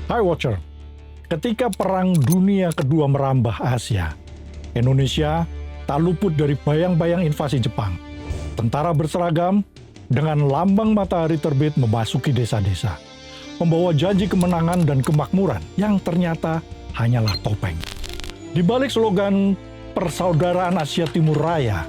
Hai Watcher, ketika Perang Dunia Kedua merambah Asia, Indonesia tak luput dari bayang-bayang invasi Jepang. Tentara berseragam dengan lambang matahari terbit memasuki desa-desa, membawa janji kemenangan dan kemakmuran yang ternyata hanyalah topeng. Di balik slogan Persaudaraan Asia Timur Raya,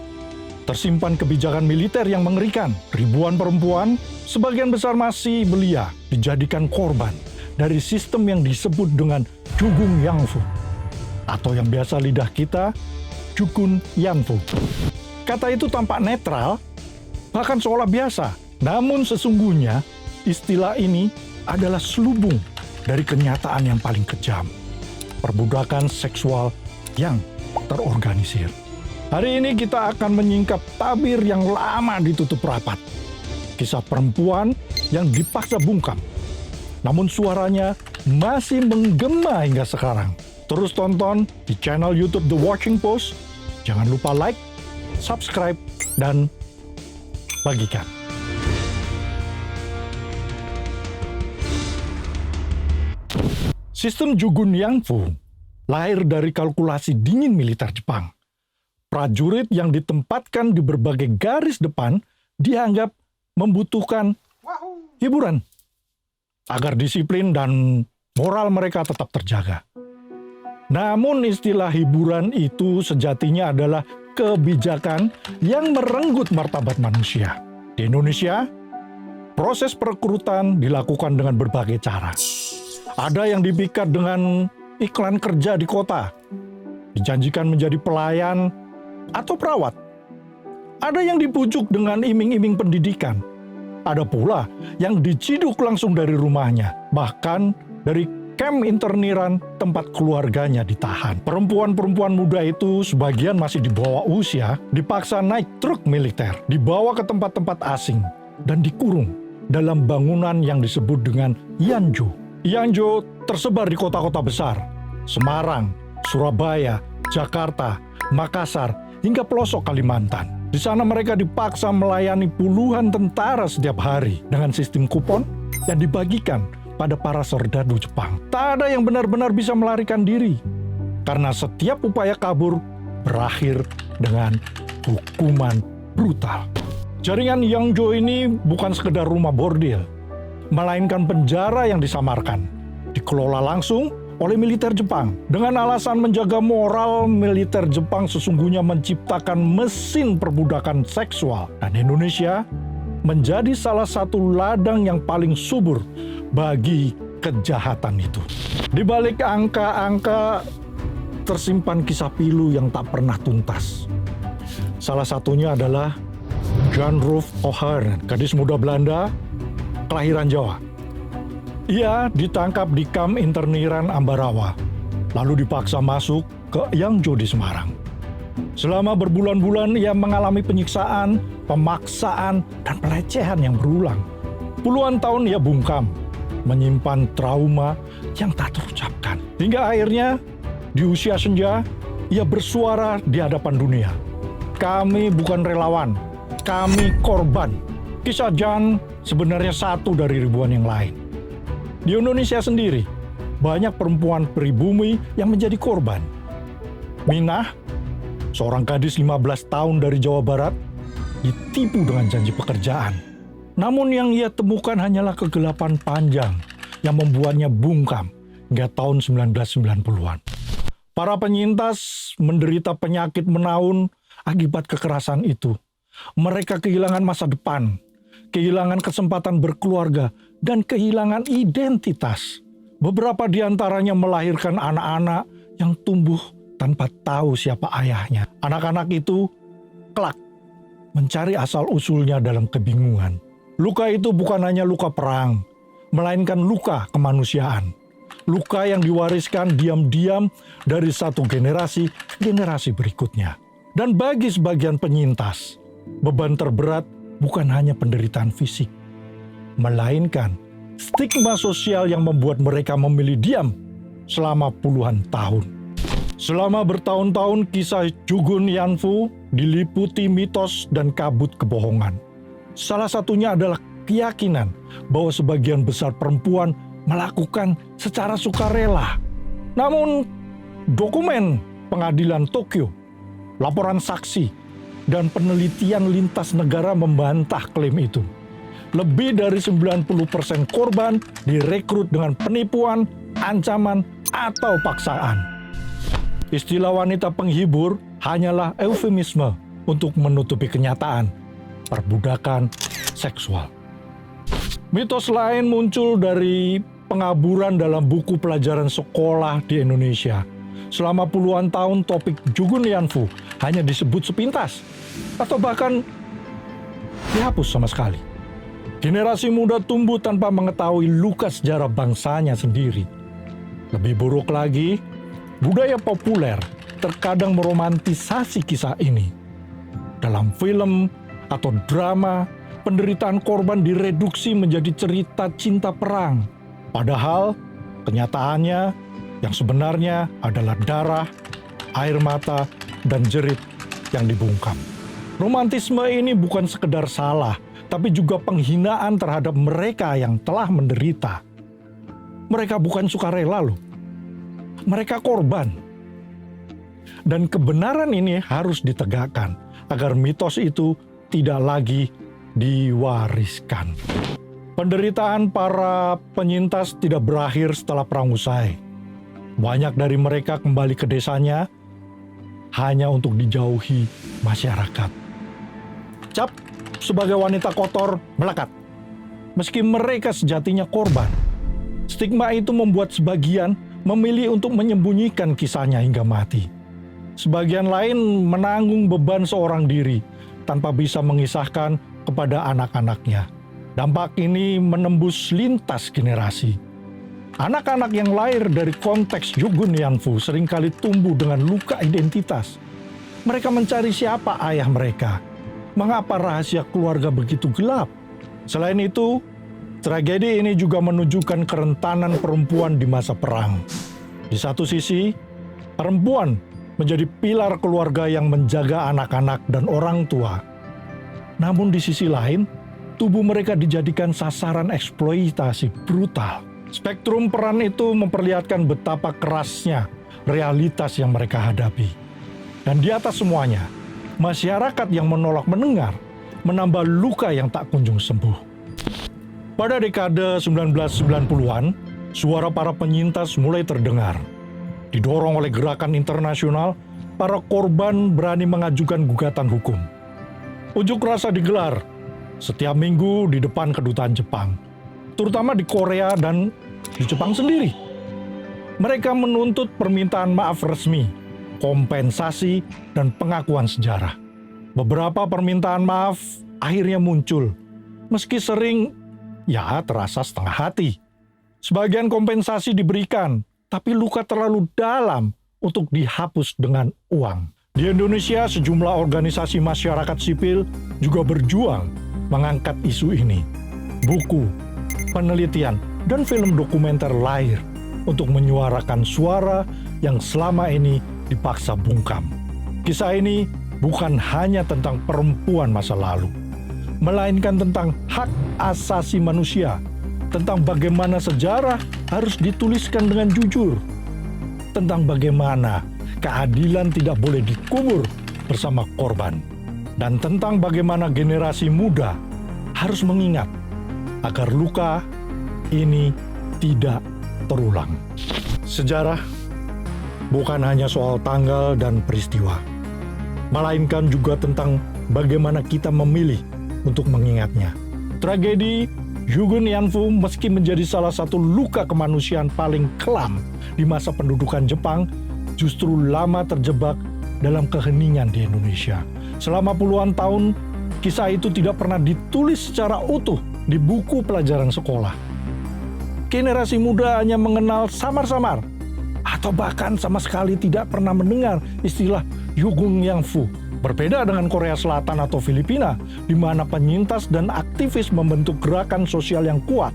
tersimpan kebijakan militer yang mengerikan. Ribuan perempuan, sebagian besar masih belia, dijadikan korban dari sistem yang disebut dengan Jugung Yangfu, atau yang biasa lidah kita, Jukun Yanfu. Kata itu tampak netral, bahkan seolah biasa. Namun sesungguhnya istilah ini adalah selubung dari kenyataan yang paling kejam. Perbudakan seksual yang terorganisir. Hari ini kita akan menyingkap tabir yang lama ditutup rapat. Kisah perempuan yang dipaksa bungkam, namun suaranya masih menggema hingga sekarang. Terus tonton di channel YouTube The Watching Post. Jangan lupa like, subscribe, dan bagikan. Sistem Jugun Yangfu lahir dari kalkulasi dingin militer Jepang. Prajurit yang ditempatkan di berbagai garis depan dianggap membutuhkan hiburan agar disiplin dan moral mereka tetap terjaga. Namun istilah hiburan itu sejatinya adalah kebijakan yang merenggut martabat manusia. Di Indonesia, proses perekrutan dilakukan dengan berbagai cara. Ada yang dipikat dengan iklan kerja di kota, dijanjikan menjadi pelayan atau perawat. Ada yang dibujuk dengan iming-iming pendidikan. Ada pula yang diciduk langsung dari rumahnya, bahkan dari kamp interniran tempat keluarganya ditahan. Perempuan-perempuan muda itu sebagian masih di bawah usia, dipaksa naik truk militer, dibawa ke tempat-tempat asing, dan dikurung dalam bangunan yang disebut dengan Yanjo. Yanjo tersebar di kota-kota besar, Semarang, Surabaya, Jakarta, Makassar, hingga pelosok Kalimantan. Di sana mereka dipaksa melayani puluhan tentara setiap hari dengan sistem kupon yang dibagikan pada para serdadu Jepang. Tak ada yang benar-benar bisa melarikan diri, karena setiap upaya kabur berakhir dengan hukuman brutal. Jaringan Yanjo ini bukan sekedar rumah bordil, melainkan penjara yang disamarkan, dikelola langsung oleh militer Jepang. Dengan alasan menjaga moral, militer Jepang sesungguhnya menciptakan mesin perbudakan seksual. Dan Indonesia menjadi salah satu ladang yang paling subur bagi kejahatan itu. Di balik angka-angka tersimpan kisah pilu yang tak pernah tuntas. Salah satunya adalah Jan Rolf O'Haern, gadis muda Belanda, kelahiran Jawa. Ia ditangkap di kamp interniran Ambarawa, lalu dipaksa masuk ke Yangjo di Semarang. Selama berbulan-bulan ia mengalami penyiksaan, pemaksaan, dan pelecehan yang berulang. Puluhan tahun ia bungkam, menyimpan trauma yang tak terucapkan. Hingga akhirnya, di usia senja, ia bersuara di hadapan dunia. Kami bukan relawan, kami korban. Kisah Jan sebenarnya satu dari ribuan yang lain. Di Indonesia sendiri, banyak perempuan pribumi yang menjadi korban. Minah, seorang gadis 15 tahun dari Jawa Barat, ditipu dengan janji pekerjaan. Namun yang ia temukan hanyalah kegelapan panjang yang membuatnya bungkam hingga tahun 1990-an. Para penyintas menderita penyakit menaun akibat kekerasan itu. Mereka kehilangan masa depan, kehilangan kesempatan berkeluarga, dan kehilangan identitas. Beberapa di antaranya melahirkan anak-anak yang tumbuh tanpa tahu siapa ayahnya. Anak-anak itu kelak mencari asal-usulnya dalam kebingungan. Luka itu bukan hanya luka perang, melainkan luka kemanusiaan. Luka yang diwariskan diam-diam dari satu generasi ke generasi berikutnya. Dan bagi sebagian penyintas, beban terberat bukan hanya penderitaan fisik, melainkan stigma sosial yang membuat mereka memilih diam selama puluhan tahun. Selama bertahun-tahun kisah Jugun Yanfu diliputi mitos dan kabut kebohongan. Salah satunya adalah keyakinan bahwa sebagian besar perempuan melakukan secara sukarela. Namun, dokumen pengadilan Tokyo, laporan saksi, dan penelitian lintas negara membantah klaim itu. Lebih dari 90% korban direkrut dengan penipuan, ancaman, atau paksaan. Istilah wanita penghibur hanyalah eufemisme untuk menutupi kenyataan perbudakan seksual. Mitos lain muncul dari pengaburan dalam buku pelajaran sekolah di Indonesia. Selama puluhan tahun topik Jugun Yanfu hanya disebut sepintas atau bahkan dihapus sama sekali. Generasi muda tumbuh tanpa mengetahui luka sejarah bangsanya sendiri. Lebih buruk lagi, budaya populer terkadang meromantisasi kisah ini. Dalam film atau drama, penderitaan korban direduksi menjadi cerita cinta perang. Padahal kenyataannya yang sebenarnya adalah darah, air mata, dan jerit yang dibungkam. Romantisme ini bukan sekedar salah, tapi juga penghinaan terhadap mereka yang telah menderita. Mereka bukan sukarela loh. Mereka korban. Dan kebenaran ini harus ditegakkan agar mitos itu tidak lagi diwariskan. Penderitaan para penyintas tidak berakhir setelah perang usai. Banyak dari mereka kembali ke desanya hanya untuk dijauhi masyarakat. Cap sebagai wanita kotor melekat. Meski mereka sejatinya korban, stigma itu membuat sebagian memilih untuk menyembunyikan kisahnya hingga mati. Sebagian lain menanggung beban seorang diri tanpa bisa mengisahkan kepada anak-anaknya. Dampak ini menembus lintas generasi. Anak-anak yang lahir dari konteks Jugun Yanfu seringkali tumbuh dengan luka identitas. Mereka mencari siapa ayah mereka. Mengapa rahasia keluarga begitu gelap? Selain itu, tragedi ini juga menunjukkan kerentanan perempuan di masa perang. Di satu sisi, perempuan menjadi pilar keluarga yang menjaga anak-anak dan orang tua. Namun di sisi lain, tubuh mereka dijadikan sasaran eksploitasi brutal. Spektrum peran itu memperlihatkan betapa kerasnya realitas yang mereka hadapi. Dan di atas semuanya, masyarakat yang menolak mendengar menambah luka yang tak kunjung sembuh. Pada dekade 1990-an, suara para penyintas mulai terdengar. Didorong oleh gerakan internasional, para korban berani mengajukan gugatan hukum. Unjuk rasa digelar setiap minggu di depan kedutaan Jepang, terutama di Korea dan di Jepang sendiri. Mereka menuntut permintaan maaf resmi, kompensasi, dan pengakuan sejarah. Beberapa permintaan maaf akhirnya muncul, meski sering terasa setengah hati. Sebagian kompensasi diberikan, tapi luka terlalu dalam untuk dihapus dengan uang. Di Indonesia, sejumlah organisasi masyarakat sipil juga berjuang mengangkat isu ini. Buku, penelitian, dan film dokumenter lahir untuk menyuarakan suara yang selama ini dipaksa bungkam. Kisah ini bukan hanya tentang perempuan masa lalu, melainkan tentang hak asasi manusia, tentang bagaimana sejarah harus dituliskan dengan jujur, tentang bagaimana keadilan tidak boleh dikubur bersama korban, dan tentang bagaimana generasi muda harus mengingat agar luka ini tidak terulang. Sejarah bukan hanya soal tanggal dan peristiwa, melainkan juga tentang bagaimana kita memilih untuk mengingatnya. Tragedi Jugun Yanfu meski menjadi salah satu luka kemanusiaan paling kelam di masa pendudukan Jepang, justru lama terjebak dalam keheningan di Indonesia. Selama puluhan tahun, kisah itu tidak pernah ditulis secara utuh di buku pelajaran sekolah. Generasi muda hanya mengenal samar-samar, atau bahkan sama sekali tidak pernah mendengar istilah Jugun Yanfu. Berbeda dengan Korea Selatan atau Filipina, di mana penyintas dan aktivis membentuk gerakan sosial yang kuat.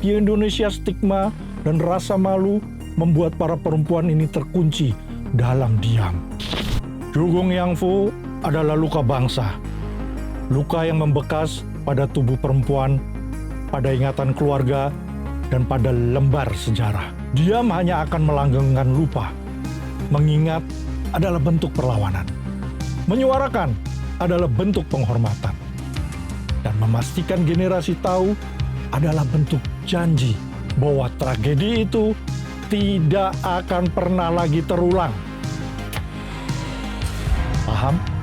Di Indonesia, stigma dan rasa malu membuat para perempuan ini terkunci dalam diam. Jugun Yanfu adalah luka bangsa. Luka yang membekas pada tubuh perempuan, pada ingatan keluarga, dan pada lembar sejarah. Diam hanya akan melanggengkan lupa. Mengingat adalah bentuk perlawanan. Menyuarakan adalah bentuk penghormatan. Dan memastikan generasi tahu adalah bentuk janji bahwa tragedi itu tidak akan pernah lagi terulang. Paham?